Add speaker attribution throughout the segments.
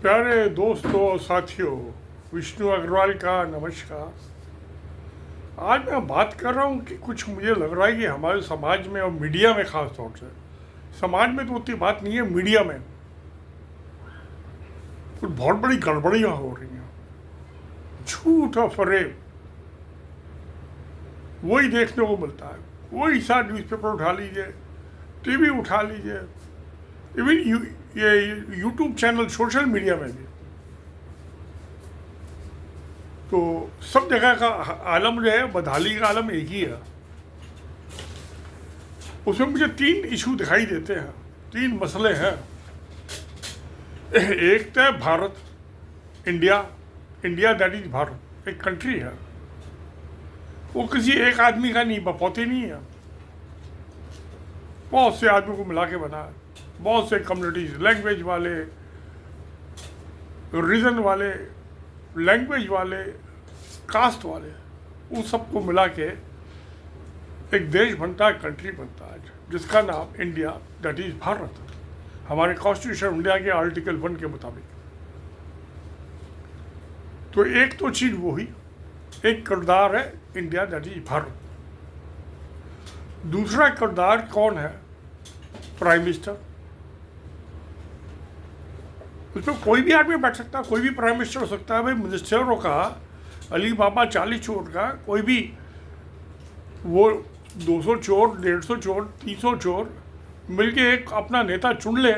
Speaker 1: प्यारे दोस्तों और साथियों, विष्णु अग्रवाल का नमस्कार। आज मैं बात कर रहा हूँ कि कुछ मुझे लग रहा है कि हमारे समाज में और मीडिया में, ख़ास तौर से समाज में तो उतनी बात नहीं है, मीडिया में कुछ बहुत बड़ी गड़बड़ियाँ हो रही हैं। झूठ और फरेब वही देखने को मिलता है। वही सा न्यूज़पेपर उठा लीजिए, टीवी उठा लीजिए, इवन ये यूट्यूब चैनल, सोशल मीडिया में भी, तो सब जगह का आलम जो है, बदहाली का आलम एक ही है। उसमें मुझे 3 इशू दिखाई देते हैं, 3 मसले हैं। एक तो है Bharat, India. India that is Bharat, एक कंट्री है। वो किसी एक आदमी का नहीं, बपौती नहीं है। बहुत से आदमी को मिला के बना है। बहुत से कम्युनिटीज, लैंग्वेज वाले, रीजन वाले, लैंग्वेज वाले, कास्ट वाले, उन सबको मिला के एक देश बनता है, कंट्री बनता है, जिसका नाम इंडिया दैट इज भारत, हमारे कॉन्स्टिट्यूशन इंडिया के आर्टिकल 1 के मुताबिक। तो एक तो चीज वही, एक किरदार है इंडिया दैट इज भारत। दूसरा किरदार कौन है? Prime minister. उसमें कोई भी आदमी बैठ सकता है, कोई भी प्राइम मिनिस्टर हो सकता है। भाई मिनिस्टरों का अली बाबा 40 चोर का कोई भी, वो 200 चोर, 150 चोर, 300 चोर मिलके एक अपना नेता चुन ले,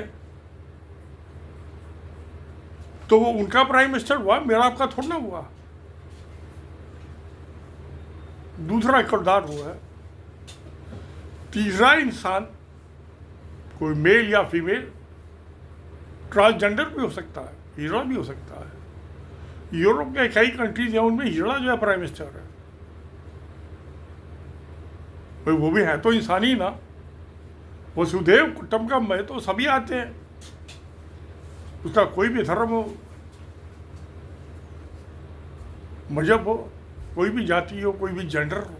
Speaker 1: तो वो उनका प्राइम मिनिस्टर हुआ, मेरा आपका थोड़ा ना हुआ। दूसरा किरदार हुआ है। तीसरा इंसान, कोई मेल या फीमेल, ट्रांसजेंडर भी हो सकता है, हिजड़ा भी हो सकता है। यूरोप के कई कंट्रीज हैं, उनमें हिजड़ा जो है प्राइम मिनिस्टर है। भाई वो भी है तो इंसान ही ना। वसुधैव कुटुंबकम में तो सभी आते हैं, उसका कोई भी धर्म हो, मजहब हो, कोई भी जाति हो, कोई भी जेंडर हो।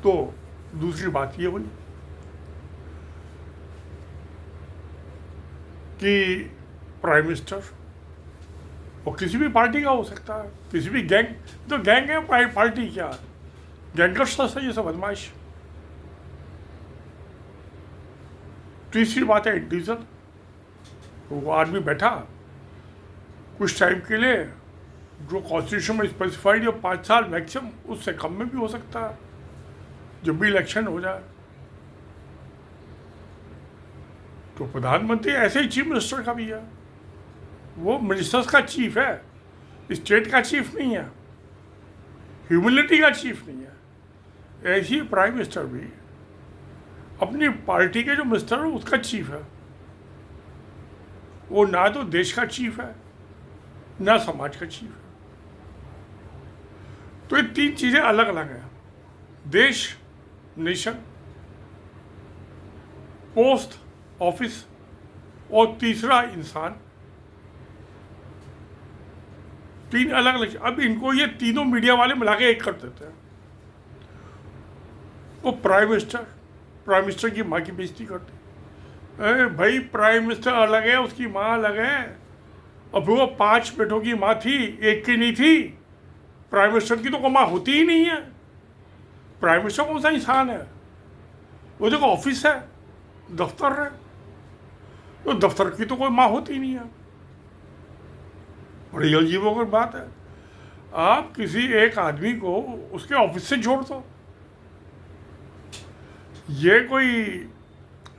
Speaker 1: तो दूसरी बात ये हुई कि प्राइम मिनिस्टर वो किसी भी पार्टी का हो सकता है, किसी भी गैंग, तो गैंग है, पार्टी क्या है? गैंगर्स है ये सब बदमाश। तीसरी बात है इंडिविजुअल। वो आदमी बैठा कुछ टाइम के लिए, जो कॉन्स्टिट्यूशन में स्पेसिफाइड है 5 साल मैक्सिमम, उससे कम में भी हो सकता है जब भी इलेक्शन हो जाए। तो प्रधानमंत्री ऐसे ही चीफ मिनिस्टर का भी है, वो मिनिस्टर्स का चीफ है, स्टेट का चीफ नहीं है, ह्यूमिलिटी का चीफ नहीं है। ऐसे ही प्राइम मिनिस्टर भी अपनी पार्टी के जो मिनिस्टर है उसका चीफ है। वो ना तो देश का चीफ है, ना समाज का चीफ है। तो ये 3 चीजें अलग अलग हैं, देश, नेशन, पोस्ट ऑफिस, और तीसरा इंसान। 3 अलग अलग। अब इनको ये तीनों मीडिया वाले मिला के एक कर देते हैं। वो प्राइम मिनिस्टर की माँ की बेइज्जती करते। अरे भाई, प्राइम मिनिस्टर अलग है, उसकी माँ अलग है। अब वो 5 बेटों की माँ थी, एक की नहीं थी। प्राइम मिनिस्टर की तो कोई माँ होती ही नहीं है। प्राइम मिनिस्टर कौन सा इंसान है? वो देखो ऑफिस है, दफ्तर है, तो दफ्तर की तो कोई माँ होती नहीं है। बड़ी अजीबोगरीब बात है। आप किसी एक आदमी को उसके ऑफिस से जोड़ दो। ये कोई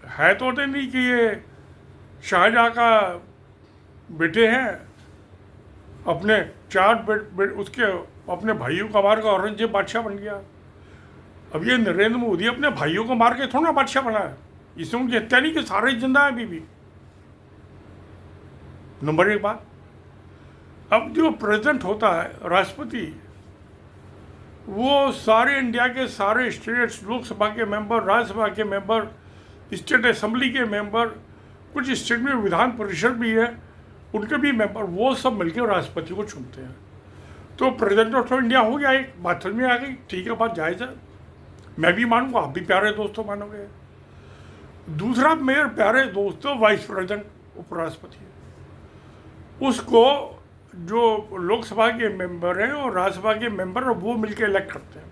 Speaker 1: है तो नहीं कि ये शाहजहाँ का बेटे हैं, अपने 4 उसके अपने भाइयों को मार कर औरंगजेब बादशाह बन गया। अब ये नरेंद्र मोदी अपने भाइयों को मार के थोड़ा बादशाह बना है, इसमें उनकी हत्या नहीं कि सारे जिंदा है अभी भी। नंबर 1 बात। अब जो प्रेसिडेंट होता है, राष्ट्रपति, वो सारे इंडिया के सारे स्टेट्स, लोकसभा के मेंबर, राज्यसभा के मेंबर, स्टेट असेंबली के मेंबर, कुछ स्टेट में विधान परिषद भी है, उनके भी मेंबर, वो सब मिलकर राष्ट्रपति को चुनते हैं। तो प्रेसिडेंट ऑफ इंडिया हो गया, एक बात समझ में आ गई। ठीक है, बात जायज़ है, मैं भी मानूंगा, आप भी प्यारे दोस्तों मानोगे। दूसरा मेरे प्यारे दोस्तों, वाइस प्रेसिडेंट उपराष्ट्रपति है, उसको जो लोकसभा के मेंबर हैं और राज्यसभा के मेंबर वो मिलकर इलेक्ट करते हैं।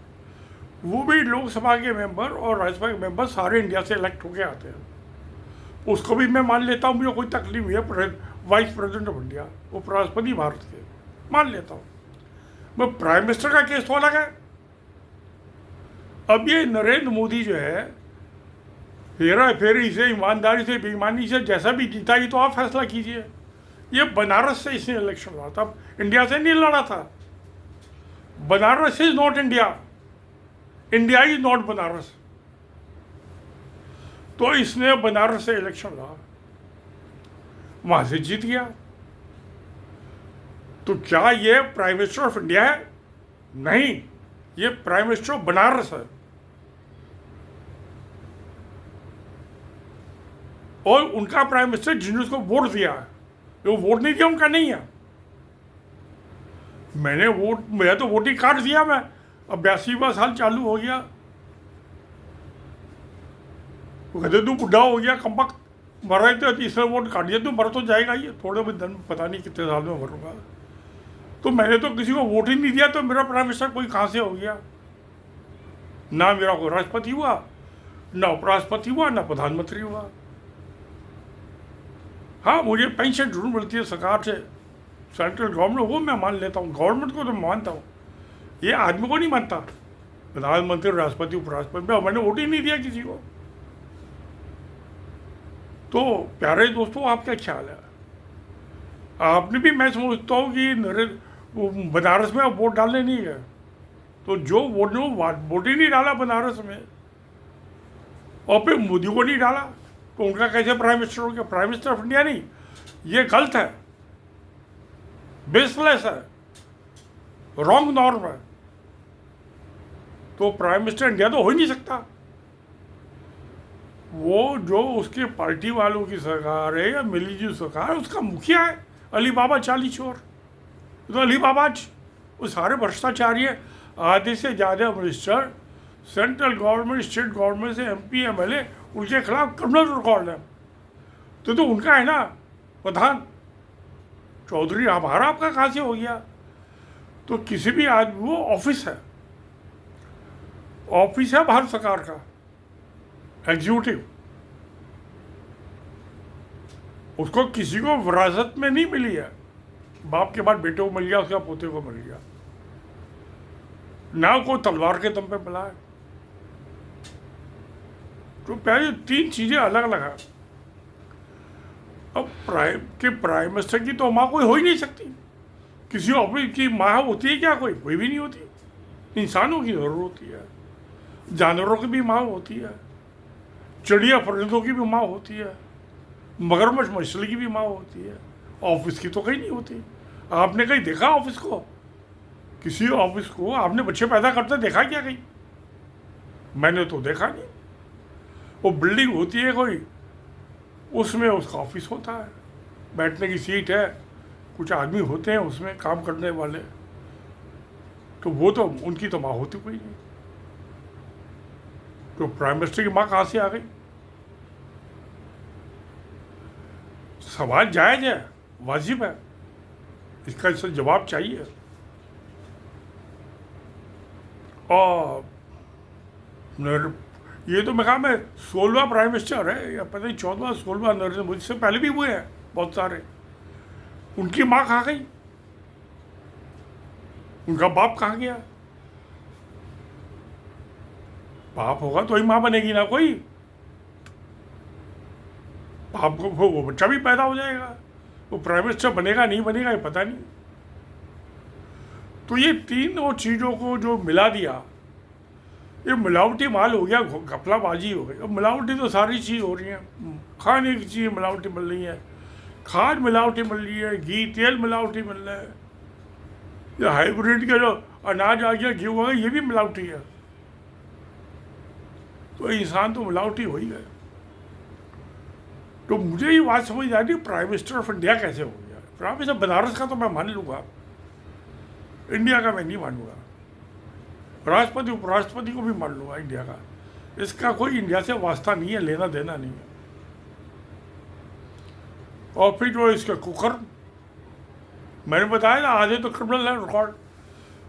Speaker 1: वो भी लोकसभा के मेंबर और राज्यसभा के मेंबर सारे इंडिया से इलेक्ट होके आते हैं। उसको भी मैं मान लेता हूँ, मुझे कोई तकलीफ नहीं है, वाइस प्रेसिडेंट ऑफ इंडिया, उपराष्ट्रपति भारत के, मान लेता हूँ। मैं प्राइम मिनिस्टर का केस तो अलग है। अब ये नरेंद्र मोदी जो है, हेरा फेरी से, ईमानदारी से, बेईमानी से जैसा भी जीता, ये तो आप फैसला कीजिए। ये बनारस से इसने इलेक्शन लड़ा था, इंडिया से नहीं लड़ा था। Banaras is not India, India is not Banaras. तो इसने बनारस से इलेक्शन लड़ा, वहां से जीत गया। तो क्या ये प्राइम मिनिस्टर ऑफ इंडिया है? नहीं, ये प्राइम मिनिस्टर ऑफ बनारस है। और उनका प्राइम मिनिस्टर जिन्होंने उसको वोट दिया है, जो वोट नहीं दिया उनका नहीं है। मेरा तो वोटिंग कार्ड दिया, मैं अब 82वां साल चालू हो गया। वो कहते तू बुढ़ा हो गया, कमबख्त, मर रहे थे, तीसरा वोट काट दिया, तू मर तो जाएगा ही, थोड़े बहुत दिन, पता नहीं कितने साल में मरूंगा। तो मैंने तो किसी को वोट ही नहीं दिया, तो मेरा प्राइम मिनिस्टर कोई कहाँ से हो गया? ना मेरा कोई राष्ट्रपति हुआ, ना उपराष्ट्रपति हुआ, ना प्रधानमंत्री हुआ। हाँ, मुझे पेंशन जरूर मिलती है सरकार से, सेंट्रल गवर्नमेंट, वो मैं मान लेता हूँ, गवर्नमेंट को तो मैं मानता हूँ, ये आदमी को नहीं मानता, प्रधानमंत्री, राष्ट्रपति, उपराष्ट्रपति। मैंने वोट ही नहीं दिया किसी को। तो प्यारे दोस्तों, आपका ख्याल है? आपने भी, मैं समझता हूँ कि बनारस में आप वोट डालने नहीं गए, तो जो वोट ही नहीं डाला बनारस में, और फिर मोदी को नहीं डाला, तो उनका कैसे प्राइम मिनिस्टर हो गया? प्राइम मिनिस्टर ऑफ इंडिया नहीं, ये गलत है, बेसलेस है, रॉन्ग नॉर्म है। तो प्राइम मिनिस्टर इंडिया तो हो ही नहीं सकता। वो जो उसके पार्टी वालों की सरकार है या मिली जुली सरकार है, उसका मुखिया है अली बाबा चाली चोर। तो अली बाबा वो सारे भ्रष्टाचारी है। आधे से ज़्यादा minister central government, state government से MP MLA, उनके खिलाफ क्रिमिनल रिकॉर्ड है। तो उनका है ना प्रधान चौधरी, हमारा आपका कहाँ से हो गया? तो किसी भी आदमी, वो ऑफिस है भारत सरकार का, एग्जीक्यूटिव, उसको किसी को विरासत में नहीं मिली है। बाप के बाद बेटे को मिल गया, उसका पोते को मिल गया, ना कोई तलवार के दम पे मिला है। तो पहले 3 चीजें अलग अलग है। अब प्राइम मिनिस्टर की तो माँ कोई हो ही नहीं सकती। किसी ऑफिस की माँ होती है क्या? कोई भी नहीं होती। इंसानों की जरूरत होती है, जानवरों की भी माँ होती है, चिड़िया परिंदों की भी माँ होती है, मगरमच्छ मछली की भी माँ होती है। ऑफिस की तो कहीं नहीं होती। आपने कहीं देखा ऑफिस को? किसी ऑफिस को आपने बच्चे पैदा करते देखा क्या कहीं? मैंने तो देखा नहीं। वो बिल्डिंग होती है कोई, उसमें उसका ऑफिस होता है, बैठने की सीट है, कुछ आदमी होते हैं उसमें काम करने वाले, तो वो तो उनकी तो माँ होती कोई नहीं। तो प्राइम मिनिस्टर की माँ कहाँ से आ गई? सवाल जायज है, वाजिब है, इसका जवाब चाहिए। और ये तो मैं कहा, मैं 16वां प्राइम मिनिस्टर है या पता नहीं 14वां 16वां, नरेंद्र मोदी से पहले भी हुए हैं बहुत सारे। उनकी माँ कहाँ गई? उनका बाप कहाँ गया? बाप होगा तो ही माँ बनेगी ना कोई। बाप को वो बच्चा भी पैदा हो जाएगा, वो प्राइम मिनिस्टर बनेगा नहीं बनेगा ये पता नहीं। तो ये तीनों चीज़ों को जो मिला दिया, ये मिलावटी माल हो गया, घपलाबाजी हो गई। अब मिलावटी तो सारी चीज़ हो रही है, खाने की चीज़ मिलावटी मिल रही है, खाद मिलावटी मिल रही है, घी तेल मिलावटी मिल रहा है, ये हाइब्रिड के जो अनाज आ गया, गेहूँ आ गया, ये भी मिलावटी है। तो इंसान तो मिलावटी हो ही गए। तो मुझे ये बात समझ आ रही, प्राइम मिनिस्टर ऑफ इंडिया कैसे हो गया? प्राइम मिनिस्टर बनारस का तो मैं मान लूँगा, इंडिया का मैं नहीं मानूंगा। राष्ट्रपति उपराष्ट्रपति को भी मान लूँगा इंडिया का, इसका कोई इंडिया से वास्ता नहीं है, लेना देना नहीं है। और फिर जो इसके कुकर, मैंने बताया ना आधे तो क्रिमिनल है रिकॉर्ड।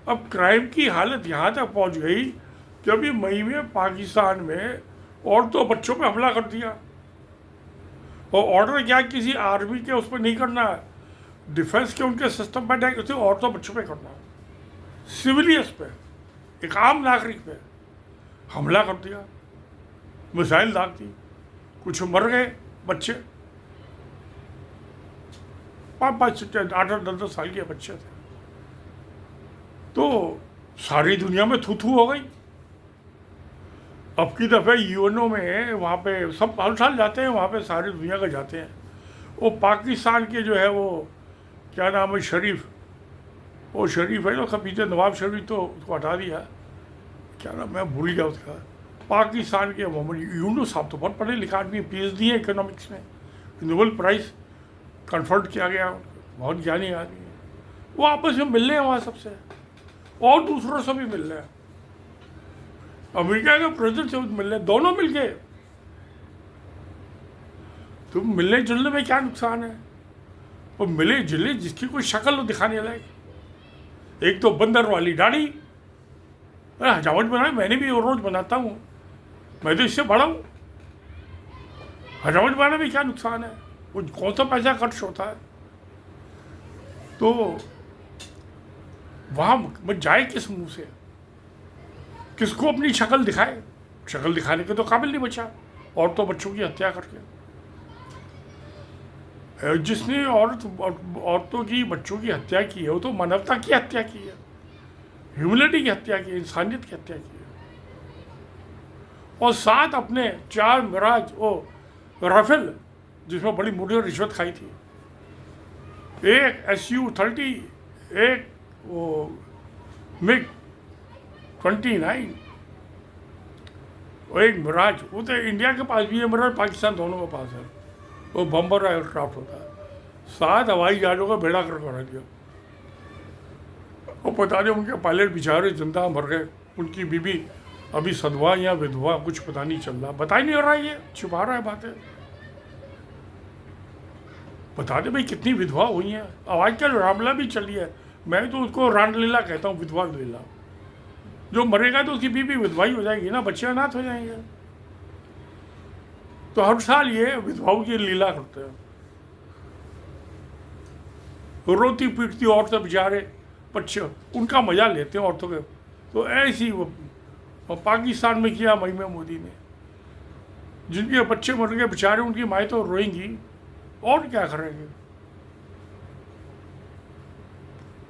Speaker 1: अब क्राइम की हालत यहाँ तक पहुँच गई कि अभी मई में पाकिस्तान में औरतों बच्चों पे हमला कर दिया, और ऑर्डर क्या किसी आर्मी के उस पर नहीं करना है, डिफेंस के उनके सिस्टम पर नहीं, उसे औरतों बच्चों पे करना है, सिविलियंस पे, एक आम नागरिक पे हमला कर दिया, मिसाइल दाग दी, कुछ मर गए बच्चे, 5-5 8-8 10-10 साल के बच्चे थे। तो सारी दुनिया में थू थू हो गई। अब की दफ़े यूएनओ में वहाँ पे सब हर साल जाते हैं, वहाँ पे सारी दुनिया का जाते हैं। वो पाकिस्तान के जो है वो क्या नाम है, शरीफ, वो शरीफ है ना, खबीजे नवाब शरीफ, तो उसको हटा दिया, क्या नाम मैं भूल गया उसका। पाकिस्तान के मोहम्मद यूनुस साहब तो बहुत पढ़े लिखे आदमी, PhD है इकोनॉमिक्स में, नोबेल प्राइज़ कन्फर्ड किया गया, बहुत ज्ञानी आदमी है। वो आपस में मिल रहे हैं वहाँ सबसे, और दूसरों से भी मिल रहे हैं, अमेरिका के प्रेसिडेंट से मिल रहे, दोनों मिल गए। तो मिलने जुलने में क्या नुकसान है? वो मिले जुले जिसकी कोई शक्ल दिखाने लायक, एक तो बंदर वाली दाढ़ी, हजामत बनाए, मैंने भी रोज बनाता हूँ, मैं तो इससे बड़ा हूँ। हजामत बनाने में क्या नुकसान है? वो कौन सा पैसा खर्च होता है? तो वहाँ मत जाए किस मुंह से, किसको अपनी शक्ल दिखाए? शक्ल दिखाने के तो काबिल नहीं बचा, औरतों बच्चों की हत्या करके। जिसने औरतों की बच्चों की हत्या की है वो तो मानवता की हत्या की है, ह्यूमैनिटी की हत्या की है, इंसानियत की हत्या की है। और साथ अपने 4 मिराज वो राफेल जिसमें बड़ी मोटी रिश्वत खाई थी, एक SU-30, एक वो MiG-29 और एक मिराज, वो तो इंडिया के पास भी है मिराज, पाकिस्तान दोनों के पास है, वो बम्बर एयरक्राफ्ट होता है। 7 हवाई जहाज़ों का बेड़ा कर करा दिया, और पता नहीं उनके पायलट बेचारे जिंदा मर गए, उनकी बीबी अभी सदवा या विधवा कुछ पता नहीं चल रहा, बता ही नहीं रहा, ये छुपा रहा है बातें। बता दे भाई कितनी विधवा हुई हैं। अब आजकल रामलीला भी चली है, मैं तो उसको रामलीला कहता हूँ, विधवा लीला। जो मरेगा तो उसकी बीबी विधवा ही हो जाएगी ना, बच्चे अनाथ हो जाएंगे। तो हर साल ये विधवाओं की लीला करते हैं, रोती पीटती औरतें बेचारे बच्चे उनका मजा लेते हैं औरतों के। तो ऐसी वो पाकिस्तान में किया मई में मोदी ने, जिनके बच्चे मर गए बेचारे, उनकी माएँ तो रोएंगी, और क्या करेंगे?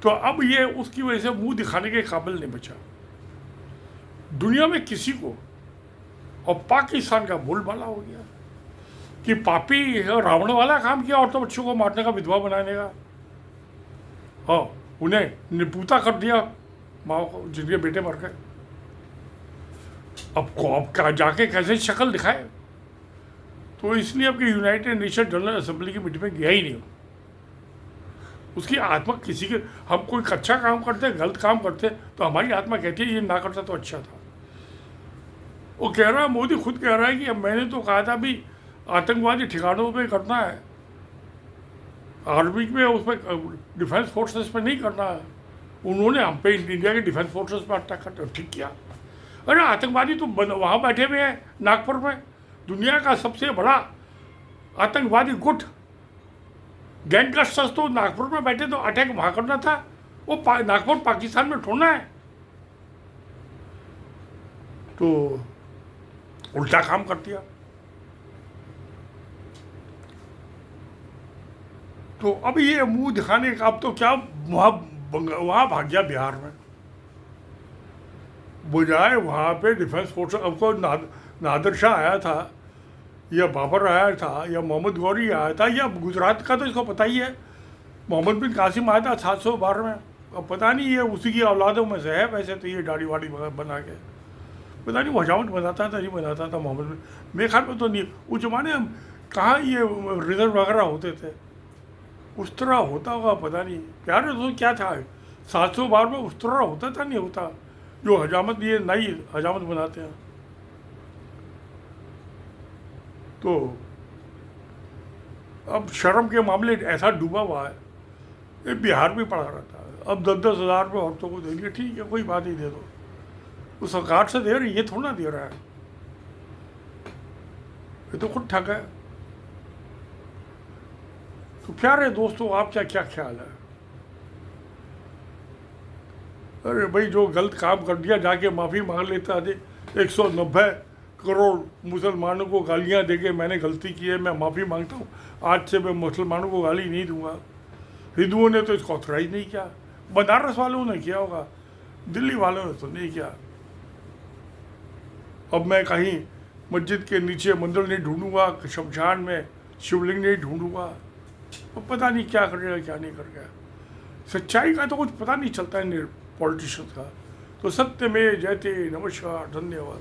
Speaker 1: तो अब ये उसकी वजह से मुंह दिखाने के काबिल नहीं बचा दुनिया में किसी को। और पाकिस्तान का बोलबाला हो गया कि पापी रावण वाला काम किया औरतों बच्चों को मारने का, विधवा बनाने का, हाँ उन्हें निपुता कर दिया माँ को, जिनके बेटे मर गए। अब जाके कैसे शक्ल दिखाए? तो इसलिए अब कि यूनाइटेड नेशन जनरल असेंबली की मीटिंग में गया ही नहीं। उसकी आत्मा किसी के, हम कोई अच्छा काम करते, गलत काम करते, तो हमारी आत्मा कहती है ये ना करता तो अच्छा था। वो कह रहा है, मोदी खुद कह रहा है कि अब मैंने तो कहा था भी आतंकवादी ठिकानों पे करना है, आर्मी में उस पर डिफेंस फोर्सेस पे नहीं करना है। उन्होंने हम पे इंडिया के डिफेंस फोर्सेस पर अटैक करते ठीक किया। अरे आतंकवादी तो वहाँ बैठे हुए हैं नागपुर में, दुनिया का सबसे बड़ा आतंकवादी गुट गैंगस्टर्स तो नागपुर में बैठे, तो अटैक वहाँ करना था। वो नागपुर पाकिस्तान में छोड़ना है, तो उल्टा काम कर दिया। तो अब ये मुंह दिखाने का, अब तो क्या वहाँ भाग गया बिहार में, बजाय वहाँ पे डिफेंस फोर्स। अब को नादिर शाह आया था, या बाबर आया था, या मोहम्मद गौरी आया था, या गुजरात का तो इसको पता ही है, मोहम्मद बिन कासिम आया था 712 में। अब पता नहीं ये उसी की औलादों में से है, वैसे तो ये दाढ़ी वाड़ी बना के, पता नहीं हजामत बनाता था नहीं बनाता था मोहम्मद बिन, मेरे ख्याल में तो नहीं। उस जमाने में कहाँ ये रिजर्व वगैरह होते थे, उस तरह होता होगा पता नहीं। प्यारे दोस्तों क्या था 712 में, उस तरह होता था नहीं होता जो हजामत, ये नई हजामत बनाते हैं। तो अब शर्म के मामले ऐसा डूबा हुआ है, ये बिहार भी पड़ा रहता है। अब 10-10 हज़ार रुपये औरतों को दे दिए, ठीक है कोई बात नहीं, दे दो, वो सरकार से दे रही, ये थोड़ा ना दे रहा है, ये तो खुद ठग है। तो प्यारे दोस्तों, आपका क्या ख्याल है? अरे भाई, जो गलत काम कर दिया जाके माफ़ी मांग लेता है। 190 करोड़ मुसलमानों को गालियां देके मैंने गलती की है, मैं माफ़ी मांगता हूँ, आज से मैं मुसलमानों को गाली नहीं दूंगा। हिंदुओं ने तो इसको ऑथराइज नहीं किया, बनारस वालों ने किया होगा, दिल्ली वालों ने तो नहीं किया। अब मैं कहीं मस्जिद के नीचे मंदिर नहीं ढूंढूंगा, शमशान में शिवलिंग नहीं ढूंढूंगा, वो पता नहीं क्या करेगा क्या नहीं करेगा। सच्चाई का तो कुछ पता नहीं चलता है पॉलिटिशियंस का। तो सत्य में जयते। नमस्कार, धन्यवाद।